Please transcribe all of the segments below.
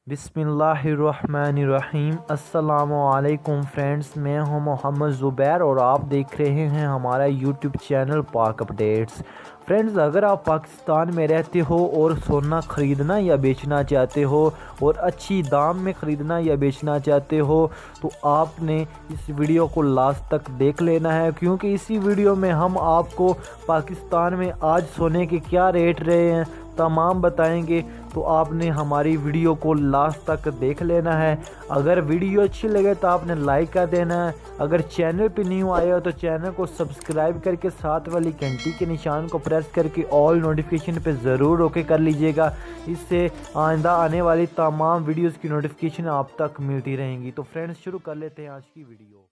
बिस्मिल्लाहिर्रहमानिर्रहीम। अस्सलामुअलैकुम फ्रेंड्स, मैं हूं मोहम्मद ज़ुबैर और आप देख रहे हैं हमारा यूट्यूब चैनल पाक अपडेट्स। फ्रेंड्स, अगर आप पाकिस्तान में रहते हो और सोना ख़रीदना या बेचना चाहते हो और अच्छी दाम में ख़रीदना या बेचना चाहते हो तो आपने इस वीडियो को लास्ट तक देख लेना है, क्योंकि इसी वीडियो में हम आपको पाकिस्तान में आज सोने के क्या रेट रहे हैं तमाम बताएंगे। तो आपने हमारी वीडियो को लास्ट तक देख लेना है। अगर वीडियो अच्छी लगे तो आपने लाइक कर देना है। अगर चैनल पे न्यू आए हो तो चैनल को सब्सक्राइब करके साथ वाली घंटी के निशान को प्रेस करके ऑल नोटिफिकेशन पे ज़रूर ओके कर लीजिएगा। इससे आइंदा आने वाली तमाम वीडियोस की नोटिफिकेशन आप तक मिलती रहेंगी। तो फ्रेंड्स, शुरू कर लेते हैं आज की वीडियो।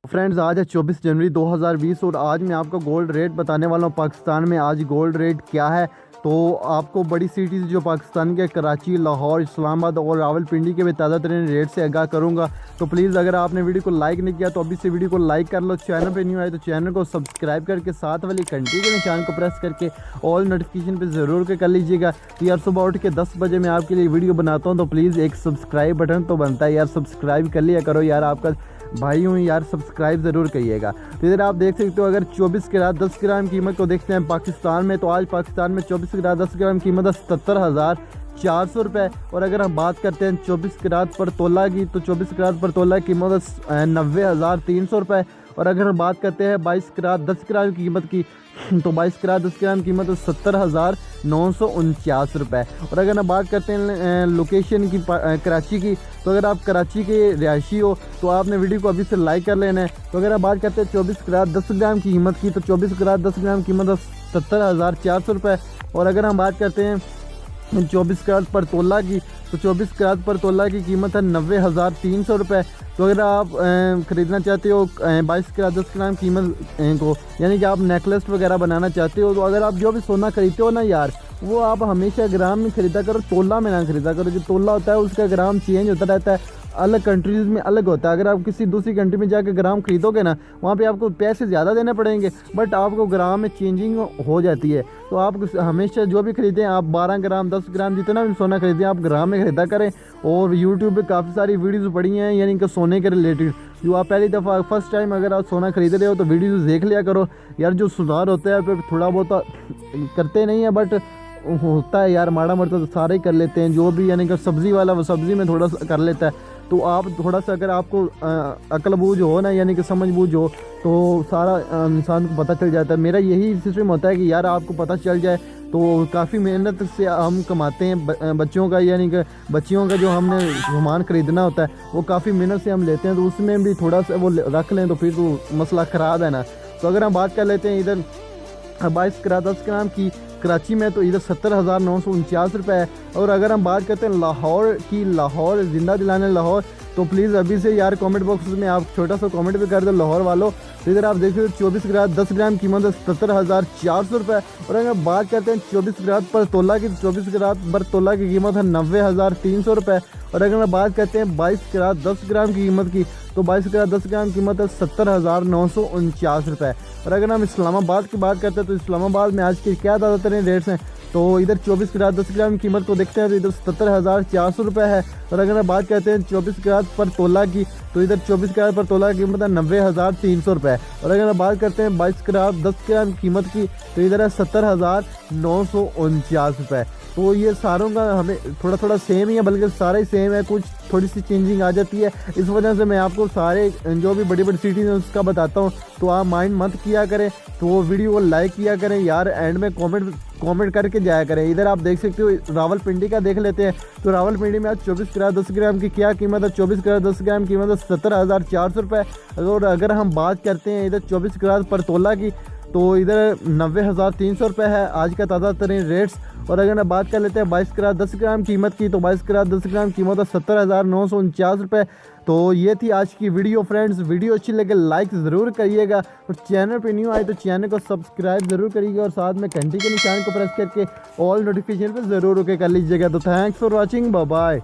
फ्रेंड्स, आज है 24 जनवरी 2020 और आज मैं आपको गोल्ड रेट बताने वाला हूँ। पाकिस्तान में आज गोल्ड रेट क्या है, तो आपको बड़ी सिटीज़ जो पाकिस्तान के कराची, लाहौर, इस्लामाबाद और रावलपिंडी के भी ताज़ा तरीन रेट से आगाह करूँगा। तो प्लीज़ अगर आपने वीडियो को लाइक नहीं किया तो अभी से वीडियो को लाइक कर लो। चैनल पे न्यू आए तो चैनल को सब्सक्राइब करके साथ वाली घंटी के निशान को प्रेस करके ऑल नोटिफिकेशन पे ज़रूर कर लीजिएगा। यार सुबह उठ के 10 बजे मैं आपके लिए वीडियो बनाता हूँ, तो प्लीज़ एक सब्सक्राइब बटन तो बनता है यार, सब्सक्राइब कर लिया करो यार, आपका भाई हूँ यार, सब्सक्राइब ज़रूर करिएगा। तो इधर आप देख सकते हो, अगर 24 कैरेट 10 ग्राम कीमत को देखते हैं पाकिस्तान में, तो आज पाकिस्तान में 24 कैरेट 10 ग्राम कीमत है 77,400 रुपये। और अगर हम बात करते हैं 24 कैरेट पर तोला की, तो 24 कैरेट पर तोला की कीमत है 90,300 रुपये। और अगर हम बात करते हैं 22 कैरेट 10 ग्राम की कीमत की, तो 22 कैरेट 10 ग्राम कीमत है 70,949 रुपये। और अगर हम बात करते हैं लोकेशन की कराची की, तो अगर आप कराची के रिहायशी हो तो आपने वीडियो को अभी से लाइक कर लेना है। तो अगर आप बात करते हैं 24 कैरेट 10 ग्राम की कीमत की, तो 24 कैरेट 10 ग्राम कीमत है 70,400 रुपये। और अगर हम बात करते हैं 24 कैरेट पर तोला की, तो 24 कैरेट पर तोला की कीमत है 90,300 रुपये। तो अगर आप ख़रीदना चाहते हो 22 कैरेट 10 ग्राम कीमत को, यानी कि आप नेकलेस वगैरह बनाना चाहते हो, तो अगर आप जो भी सोना खरीदते हो ना यार, वो आप हमेशा ग्राम में ख़रीदा करो, तोला में ना ख़रीदा करो। जो तोला होता है उसका ग्राम चेंज होता रहता है, अलग कंट्रीज़ में अलग होता है। अगर आप किसी दूसरी कंट्री में जाकर ग्राम खरीदोगे ना, वहाँ पे आपको पैसे ज़्यादा देने पड़ेंगे, बट आपको ग्राम में चेंजिंग हो जाती है। तो आप हमेशा जो भी खरीदें, आप 12 ग्राम 10 ग्राम जितना भी सोना खरीदें, आप ग्राम में ख़रीदा करें। और यूट्यूब पे काफ़ी सारी वीडियोज़ पड़ी हैं यानी कि सोने के रिलेटेड, जो आप पहली दफ़ा फर्स्ट टाइम अगर आप सोना खरीद रहे हो तो वीडियोज़ देख लिया करो यार। जो सुधार होता है फिर थोड़ा बहुत करते नहीं है, बट होता है यार, माड़ा मोटा तो सारे ही कर लेते हैं। जो भी यानी कि सब्ज़ी वाला वो सब्ज़ी में थोड़ा सा कर लेता है। तो आप थोड़ा सा अगर आपको अक्ल बूझ हो ना, यानी कि समझ बूझ हो, तो सारा इंसान को पता चल जाता है। मेरा यही सिस्टम होता है कि यार आपको पता चल जाए। तो काफ़ी मेहनत से हम कमाते हैं बच्चों का, यानी कि बच्चियों का जो हमने सामान ख़रीदना होता है वो काफ़ी मेहनत से हम लेते हैं। तो उसमें भी थोड़ा सा वो रख लें तो फिर तो मसला ख़राब है ना। तो अगर हम बात कर लेते हैं इधर 22 कैरेट 10 ग्राम की कराची में, तो इधर 70,949 रुपये है। और अगर हम बात करते हैं लाहौर की, लाहौर जिंदा दिलाने लाहौर, तो प्लीज़ अभी से यार कमेंट बॉक्स में आप छोटा सा कमेंट भी कर दो लाहौर वालों। तो इधर आप देखिए 24 कैरेट 10 ग्राम कीमत है 77,400 रुपये। और अगर बात करते हैं 24 कैरेट पर तोला की, 24 कैरेट पर तोला की कीमत है 90,300 रुपये। और अगर हम बात करते हैं 22 कैरेट 10 ग्राम की कीमत की, तो 22 कैरेट 10 ग्राम कीमत है 70,949 रुपये। और अगर हम इस्लामाबाद की बात करते हैं, तो इस्लामाबाद में आज के क्या ज़्यादातर रेट्स हैं, तो इधर 24 कैरेट 10 ग्राम की कीमत को देखते हैं तो इधर 77,400 रुपये है। और अगर हम बात करते हैं 24 कैरेट पर तोला की, तो इधर 24 कैरेट पर तोला की कीमत है 90,300 रुपये। और अगर हम बात करते हैं 22 कैरेट 10 ग्राम कीमत की, तो इधर है 70,949 रुपये। तो ये सारों का हमें थोड़ा थोड़ा सेम ही है, बल्कि सारा ही सेम है, कुछ थोड़ी सी चेंजिंग आ जाती है। इस वजह से मैं आपको सारे जो भी बड़ी बड़ी सिटीज़ हैं उसका बताता हूँ। तो आप माइंड मत किया करें, तो वो वीडियो को लाइक किया करें यार, एंड में कमेंट करके जाया करें। इधर आप देख सकते हो रावलपिंडी का देख लेते हैं। तो रावलपिंडी में आज 24 कैरेट 10 ग्राम की क्या कीमत है, 24 कैरेट 10 ग्राम की कीमत है 70,400 रुपये। और अगर हम बात करते हैं इधर 24 कैरेट पर तोला की, तो इधर 90,300 रुपये है आज का ताज़ा तरीन रेट्स। और अगर हम बात कर लेते हैं 22 कैरेट 10 ग्राम कीमत की, तो 22 कैरेट 10 ग्राम कीमत है 70,949 रुपये। तो ये थी आज की वीडियो फ्रेंड्स। वीडियो अच्छी लगे लाइक ज़रूर करिएगा, और चैनल पे न्यू आए तो चैनल को सब्सक्राइब ज़रूर करिएगा, और साथ में घंटी के निशान को प्रेस करके ऑल नोटिफिकेशन पे ज़रूर ओके कर लीजिएगा। तो thanks for watching, bye bye.